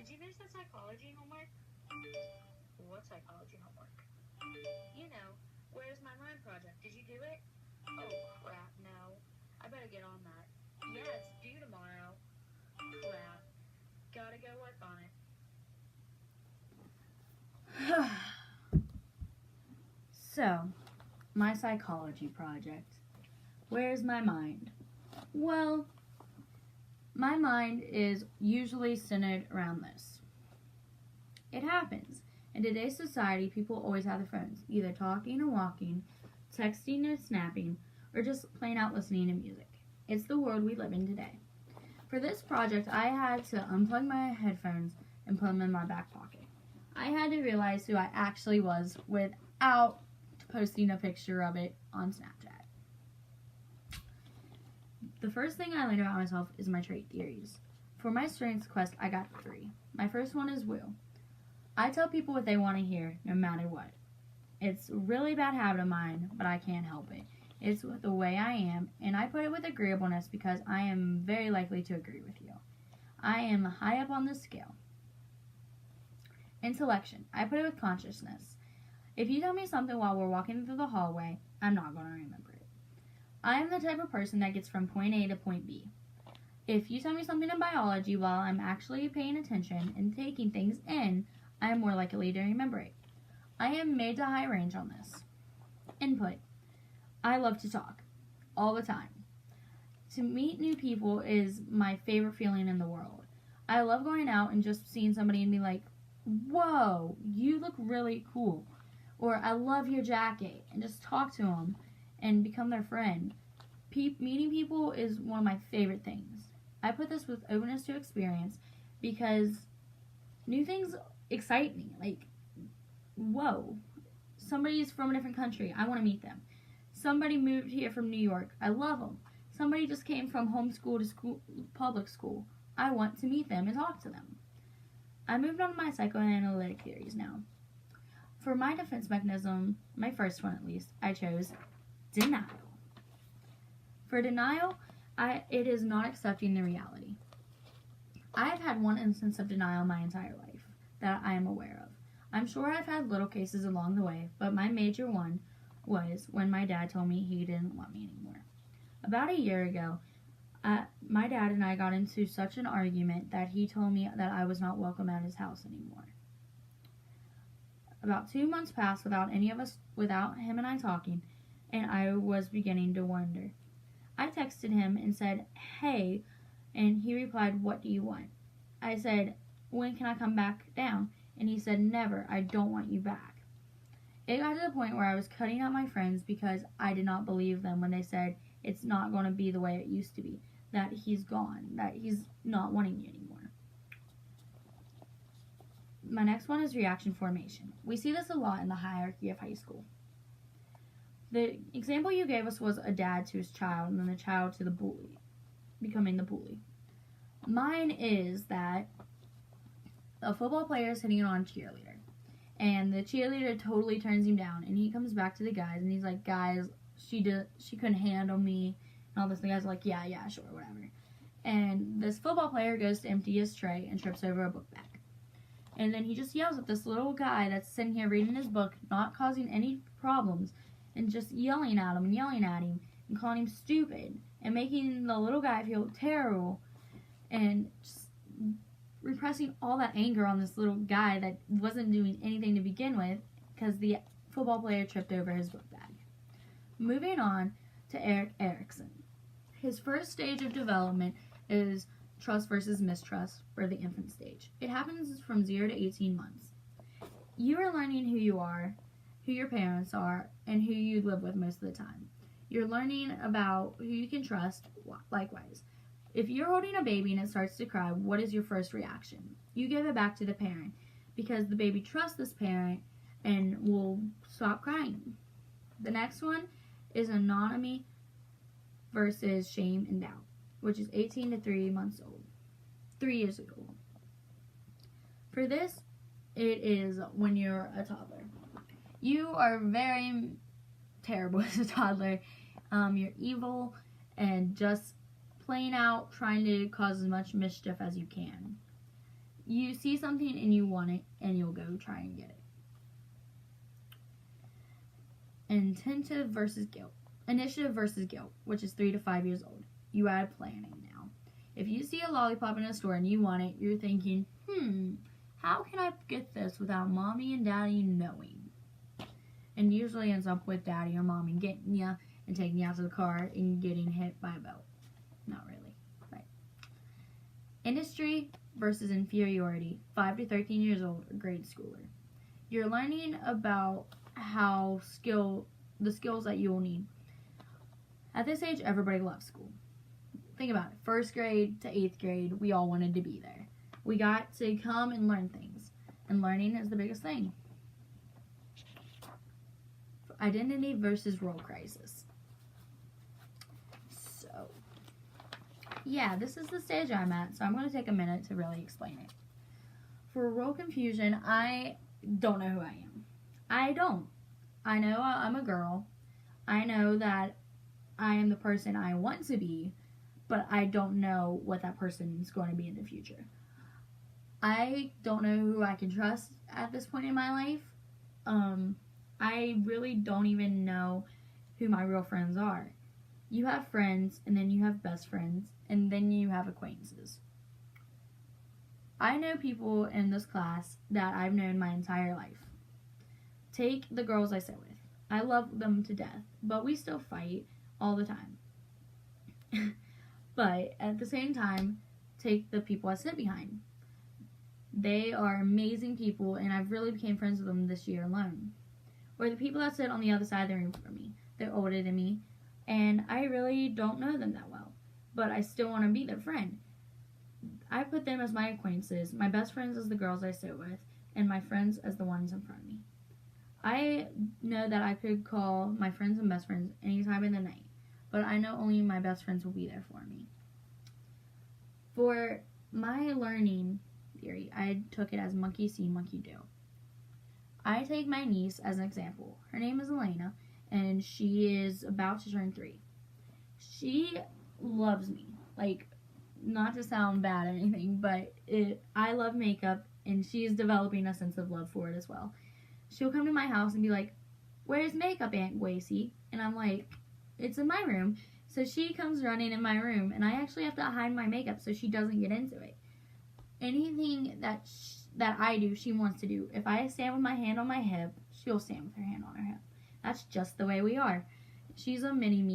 did you finish that psychology homework? What psychology homework? You know, where's my mind project? Did you do it? Oh crap, no. I better get on that. Yeah, it's due tomorrow. Crap. Gotta go work on it. So, my psychology project. Where's my mind? Well, my mind is usually centered around this. It happens. In today's society, people always have their phones, either talking or walking, texting or snapping, or just plain out listening to music. It's the world we live in today. For this project, I had to unplug my headphones and put them in my back pocket. I had to realize who I actually was without posting a picture of it on Snapchat. The first thing I learned about myself is my trait theories. For my strengths quest, I got 3. My first one is woo. I tell people what they want to hear, no matter what. It's a really bad habit of mine, but I can't help it. It's the way I am, and I put it with agreeableness because I am very likely to agree with you. I am high up on the scale. Intellection. I put it with consciousness. If you tell me something while we're walking through the hallway, I'm not going to remember it. I am the type of person that gets from point A to point B. If you tell me something in biology while I'm actually paying attention and taking things in, I am more likely to remember it. I am made to high range on this. Input. I love to talk. All the time. To meet new people is my favorite feeling in the world. I love going out and just seeing somebody and be like, whoa, you look really cool. Or I love your jacket, and just talk to them and become their friend. Meeting people is one of my favorite things. I put this with openness to experience because new things excite me. Like, whoa, somebody's from a different country. I want to meet them. Somebody moved here from New York. I love them. Somebody just came from homeschool to public school. I want to meet them and talk to them. I moved on to my psychoanalytic theories now. For my defense mechanism, my first one at least, I chose denial. For denial, it is not accepting the reality. I have had one instance of denial my entire life that I am aware of. I'm sure I've had little cases along the way, but my major one was when my dad told me he didn't want me anymore. About a year ago, my dad and I got into such an argument that he told me that I was not welcome at his house anymore. About 2 months passed without him and I talking, and I was beginning to wonder. I texted him and said, hey, and he replied, what do you want? I said, when can I come back down? And he said, never, I don't want you back. It got to the point where I was cutting out my friends because I did not believe them when they said it's not going to be the way it used to be, that he's gone, that he's not wanting you anymore. My next one is reaction formation. We see this a lot in the hierarchy of high school. The example you gave us was a dad to his child and then the child to the bully, becoming the bully. Mine is that a football player is hitting on a cheerleader, and the cheerleader totally turns him down, and he comes back to the guys, and he's like, guys, she couldn't handle me, and all this. The guys are like, yeah, sure, whatever. And this football player goes to empty his tray and trips over a book bag. And then he just yells at this little guy that's sitting here reading his book, not causing any problems, and just yelling at him and calling him stupid and making the little guy feel terrible and just repressing all that anger on this little guy that wasn't doing anything to begin with because the football player tripped over his book bag. Moving on to Eric Erickson. His first stage of development is trust versus mistrust for the infant stage. It happens from 0 to 18 months. You are learning who you are, who your parents are, and who you live with most of the time. You're learning about who you can trust, likewise. If you're holding a baby and it starts to cry, what is your first reaction? You give it back to the parent because the baby trusts this parent and will stop crying. The next one is anonymity versus shame and doubt, which is 18 to 3 months old. 3 years old. For this, it is when you're a toddler. You are very terrible as a toddler. You're evil and just plain out trying to cause as much mischief as you can. You see something and you want it, and you'll go try and get it. Initiative versus guilt, which is 3 to 5 years old. You add planning now. If you see a lollipop in a store and you want it, you're thinking, how can I get this without mommy and daddy knowing? And usually ends up with daddy or mommy getting you and taking you out to the car and getting hit by a boat. Not really, right? Industry versus inferiority, 5 to 13 years old, grade schooler. You're learning about the skills that you will need. At this age, everybody loves school. Think about it. 1st grade to 8th grade, we all wanted to be there. We got to come and learn things. And learning is the biggest thing. Identity versus role crisis. So, yeah, this is the stage I'm at, so I'm going to take a minute to really explain it. For role confusion, I don't know who I am. I don't. I know I'm a girl. I know that I am the person I want to be, but I don't know what that person is going to be in the future. I don't know who I can trust at this point in my life. I really don't even know who my real friends are. You have friends, and then you have best friends, and then you have acquaintances. I know people in this class that I've known my entire life. Take the girls I sit with. I love them to death, but we still fight all the time. But at the same time, take the people I sit behind. They are amazing people, and I've really became friends with them this year alone. Or the people that sit on the other side of the room from me. They're older than me, and I really don't know them that well, but I still want to be their friend. I put them as my acquaintances, my best friends as the girls I sit with, and my friends as the ones in front of me. I know that I could call my friends and best friends any time in the night, but I know only my best friends will be there for me. For my learning theory, I took it as monkey see, monkey do. I take my niece as an example. Her name is Elena, and she is about to turn 3. She loves me. Like, not to sound bad or anything, but I love makeup, and she is developing a sense of love for it as well. She'll come to my house and be like, "Where's makeup, Aunt Gracie?" And I'm like, "It's in my room." So she comes running in my room, and I actually have to hide my makeup so she doesn't get into it. Anything that I do, she wants to do. If I stand with my hand on my hip, she'll stand with her hand on her hip. That's just the way we are. She's a mini me.